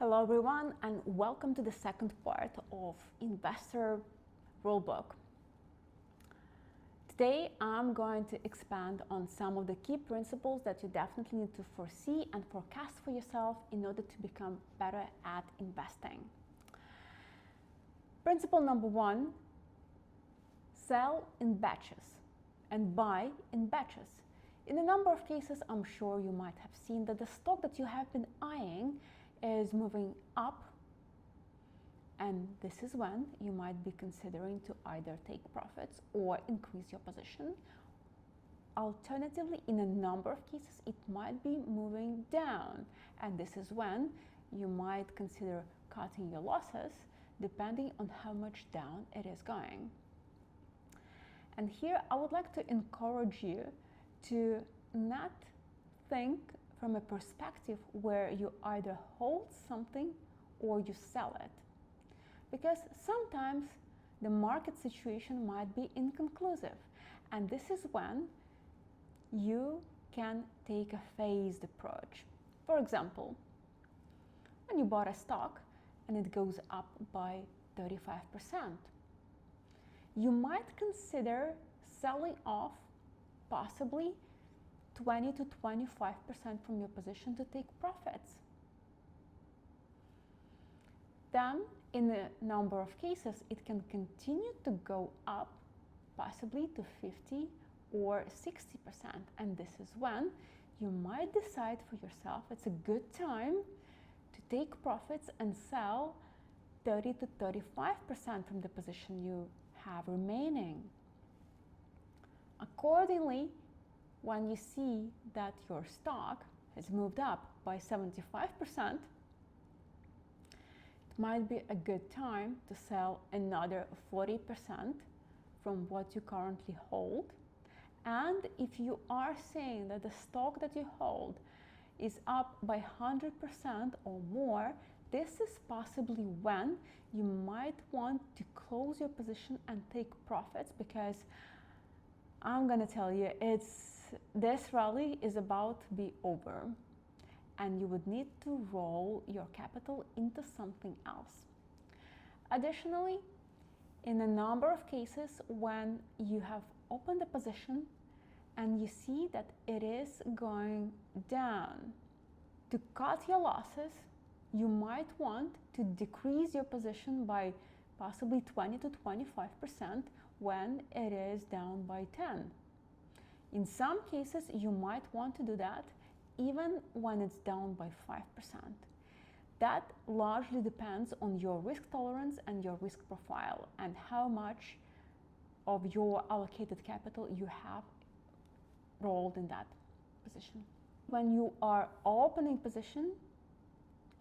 Hello everyone, and welcome to the second part of Investor Rulebook. Today I'm going to expand on some of the key principles that you definitely need to foresee and forecast for yourself in order to become better at investing. Principle number one, sell in batches and buy in batches. In a number of cases, I'm sure you might have seen that the stock that you have been eyeing is moving up, and this is when you might be considering to either take profits or increase your position. Alternatively, in a number of cases, it might be moving down, and this is when you might consider cutting your losses depending on how much down it is going. And here I would like to encourage you to not think from a perspective where you either hold something or you sell it. Because sometimes the market situation might be inconclusive, and this is when you can take a phased approach. For example, when you bought a stock and it goes up by 35%, you might consider selling off possibly 20 to 25% from your position to take profits. Then, in a number of cases, it can continue to go up, possibly to 50 or 60%. And this is when you might decide for yourself it's a good time to take profits and sell 30 to 35% from the position you have remaining. Accordingly, when you see that your stock has moved up by 75%, it might be a good time to sell another 40% from what you currently hold. And if you are saying that the stock that you hold is up by 100% or more, this is possibly when you might want to close your position and take profits, because I'm gonna tell you, this rally is about to be over, and you would need to roll your capital into something else. Additionally, in a number of cases, when you have opened a position and you see that it is going down, to cut your losses, you might want to decrease your position by possibly 20 to 25% when it is down by 10. In some cases, you might want to do that even when it's down by 5%. That largely depends on your risk tolerance and your risk profile and how much of your allocated capital you have rolled in that position. When you are opening position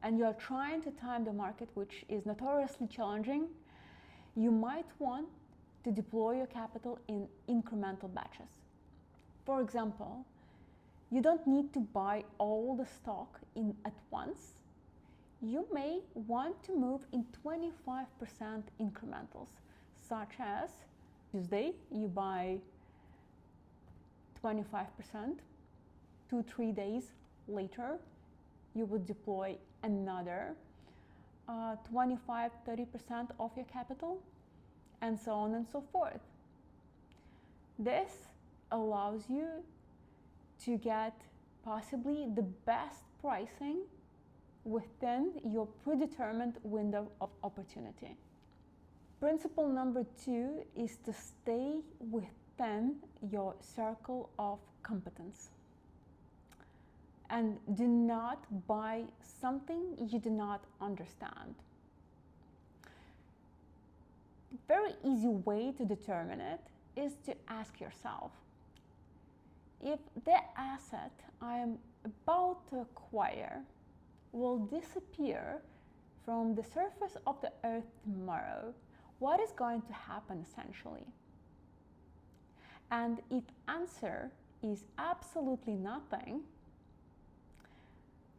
and you are trying to time the market, which is notoriously challenging, you might want to deploy your capital in incremental batches. For example, you don't need to buy all the stock in at once. You may want to move in 25% incrementals, such as Tuesday, you buy 25%, 2-3 days later, you would deploy another 25-30% of your capital, and so on and so forth. This allows you to get possibly the best pricing within your predetermined window of opportunity. Principle number two is to stay within your circle of competence. And do not buy something you do not understand. A very easy way to determine it is to ask yourself, if the asset I am about to acquire will disappear from the surface of the earth tomorrow, what is going to happen essentially? And if answer is absolutely nothing,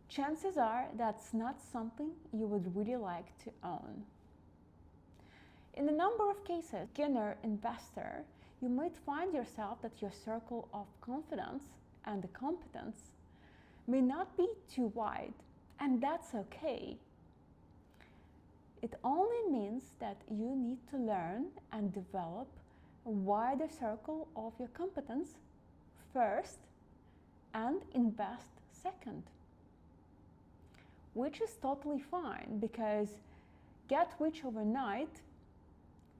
chances are that's not something you would really like to own. In a number of cases, beginner investor, you might find yourself that your circle of confidence and the competence may not be too wide, and that's okay. It only means that you need to learn and develop a wider circle of your competence first and invest second, which is totally fine, because get rich overnight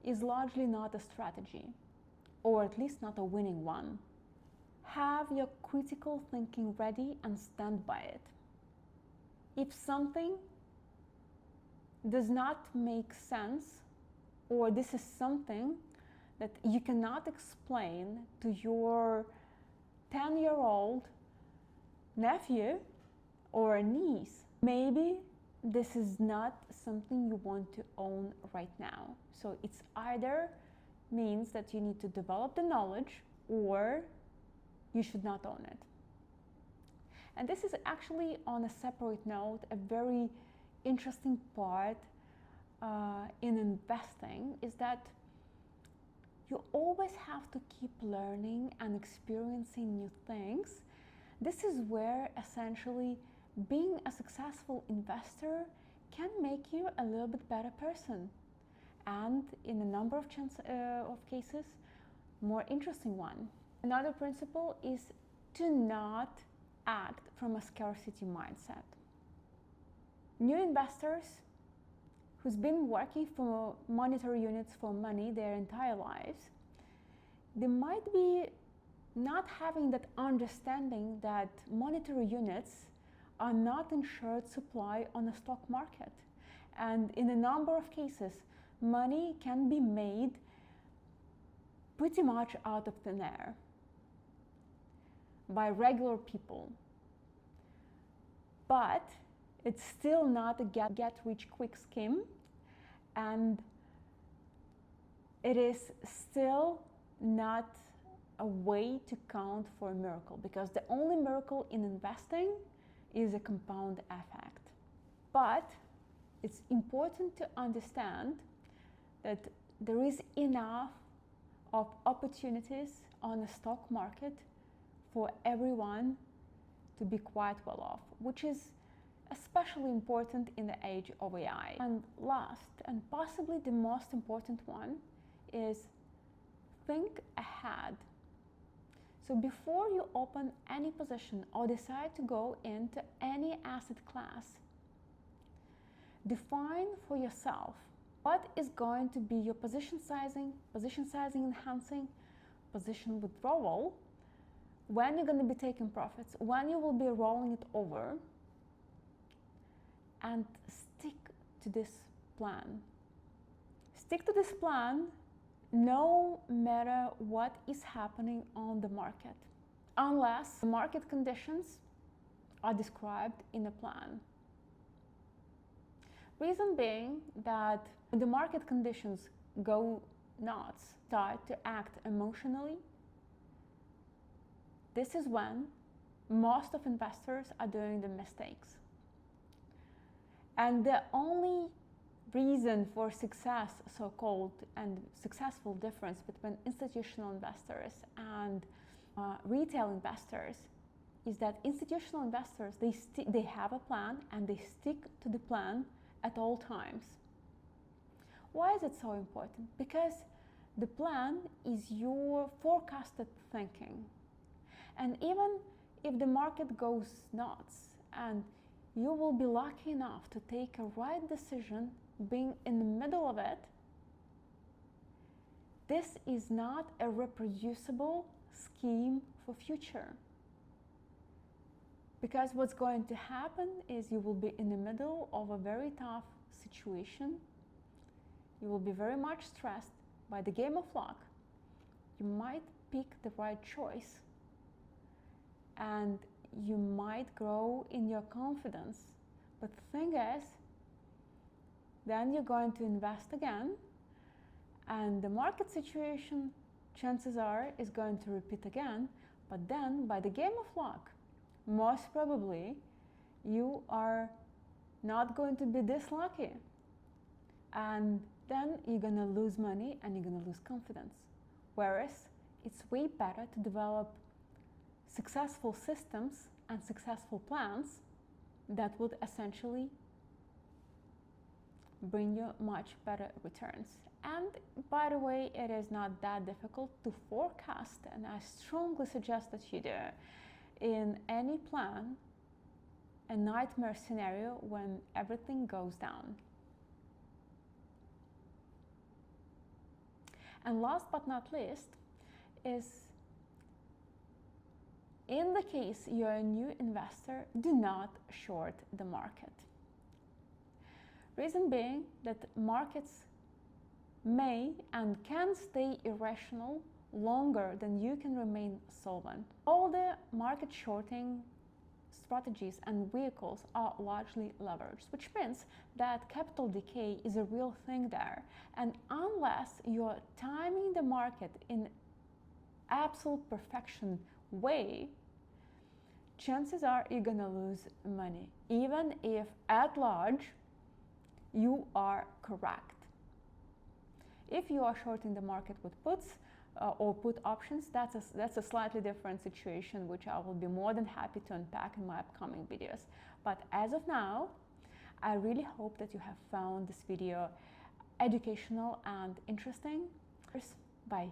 is largely not a strategy, or at least not a winning one. Have your critical thinking ready and stand by it. If something does not make sense, or this is something that you cannot explain to your 10-year-old nephew or niece, maybe this is not something you want to own right now. So it's either means that you need to develop the knowledge, or you should not own it. And this is actually, on a separate note, a very interesting part in investing, is that you always have to keep learning and experiencing new things. This is where essentially being a successful investor can make you a little bit better person, and in a number of cases, more interesting one. Another principle is to not act from a scarcity mindset. New investors who's been working for monetary units for money their entire lives, they might be not having that understanding that monetary units are not in short supply on the stock market. And in a number of cases, money can be made pretty much out of thin air by regular people. But it's still not a get-rich-quick scheme, and it is still not a way to count for a miracle, because the only miracle in investing is a compound effect. But it's important to understand that there is enough of opportunities on the stock market for everyone to be quite well off, which is especially important in the age of AI. And last, and possibly the most important one, is think ahead. So before you open any position or decide to go into any asset class, define for yourself what is going to be your position sizing enhancing, position withdrawal, when you're going to be taking profits, when you will be rolling it over, and stick to this plan. Stick to this plan no matter what is happening on the market, unless the market conditions are described in a plan. Reason being that when the market conditions go nuts, start to act emotionally, this is when most of investors are doing the mistakes. And the only reason for success, so-called, and successful difference between institutional investors and retail investors is that institutional investors, they have a plan and they stick to the plan at all times. Why is it so important? Because the plan is your forecasted thinking. And even if the market goes nuts and you will be lucky enough to take a right decision being in the middle of it, this is not a reproducible scheme for future. Because what's going to happen is you will be in the middle of a very tough situation. You will be very much stressed by the game of luck. You might pick the right choice, and you might grow in your confidence. But the thing is, then you're going to invest again, and the market situation, chances are, is going to repeat again. But then, by the game of luck, most probably, you are not going to be this lucky. And then you're going to lose money and you're going to lose confidence. Whereas, it's way better to develop successful systems and successful plans that would essentially bring you much better returns. And by the way, it is not that difficult to forecast, and I strongly suggest that you do in any plan a nightmare scenario when everything goes down. And last but not least is, in the case you're a new investor, do not short the market. Reason being that markets may and can stay irrational longer than you can remain solvent. All the market shorting strategies and vehicles are largely leveraged, which means that capital decay is a real thing there. And unless you're timing the market in absolute perfection way, chances are you're gonna lose money, even if at large you are correct. If you are shorting the market with puts or put options, that's a slightly different situation, which I will be more than happy to unpack in my upcoming videos. But as of now, I really hope that you have found this video educational and interesting. Bye.